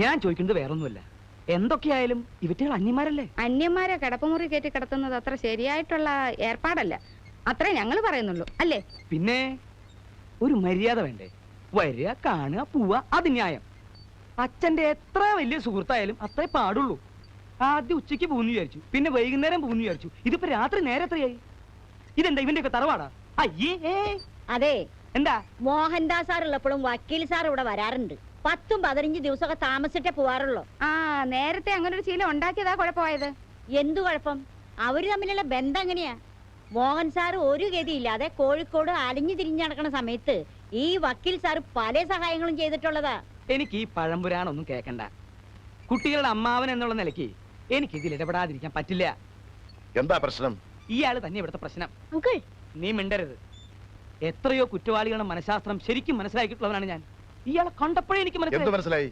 ഞാൻ ചോദിക്കുന്നത് വേറൊന്നുമല്ല. എന്തൊക്കെയായാലും ഇവറ്റകൾ അന്യന്മാരല്ലേ? അന്യന്മാരെ കിടപ്പുമുറി കയറ്റി കിടത്തുന്നത് അത്ര ശരിയായിട്ടുള്ള ഏർപ്പാടല്ല. അത്രേ ഞങ്ങൾ പറയുന്നുള്ളൂ, അല്ലേ? പിന്നെ ഒരു മര്യാദ വേണ്ടേ? വരിക, കാണുക, പോവുക, അത് ന്യായം. അച്ഛന്റെ എത്ര വലിയ സുഹൃത്തായാലും അത്രേ പാടുള്ളൂ. ആദ്യം ഉച്ചയ്ക്ക് പോകുന്നു വിചാരിച്ചു, പിന്നെ വൈകുന്നേരം പോകുന്നു വിചാരിച്ചു. ഇതിപ്പോ രാത്രി നേരെ എത്രയായി? ഇതെന്താ ഇവന്റെ ഒക്കെ തറവാടാ? അയ്യേ. അതെ, എന്താ? മോഹൻദാസ് സാർ ഉള്ളപ്പോഴും വക്കീൽ സാർ ഇവിടെ വരാറുണ്ട്. 10-15 ദിവസമൊക്കെ താമസിച്ചിട്ടേ പോവാറുള്ളൂ. ആ, നേരത്തെ അങ്ങനെ ഒരു ശീലം ഉണ്ടാക്കിയതാ കുഴപ്പമായത്. എന്തു കുഴപ്പം? അവര് തമ്മിലുള്ള ബന്ധം എങ്ങനെയാ? മോഹൻ സാർ ഒരു ഗതിയില്ലാതെ കോഴിക്കോട് അലിഞ്ഞു തിരിഞ്ഞു നടക്കുന്ന സമയത്ത് ഈ വക്കീൽ സാർ പല സഹായങ്ങളും ചെയ്തിട്ടുള്ളതാ. എനിക്ക് ഈ പഴംപുരാണൊന്നും കേക്കണ്ട. കുട്ടികളുടെ അമ്മാവൻ എന്നുള്ള നിലയ്ക്ക് എനിക്ക് ഇതിൽ ഇടപെടാതിരിക്കാൻ പറ്റില്ല. എന്താ പ്രശ്നം? ഇയാള് തന്നെ ഇവിടുത്തെ പ്രശ്നം. അങ്കിൾ, നീ മിണ്ടരുത്. എത്രയോ കുറ്റവാളികളുടെ മനഃശാസ്ത്രം ശരിക്കും മനസ്സിലാക്കിയിട്ടുള്ളവനാണ് ഞാൻ. ഇയാളെ കണ്ടപ്പോഴേ എനിക്ക് മനസ്സിലായി.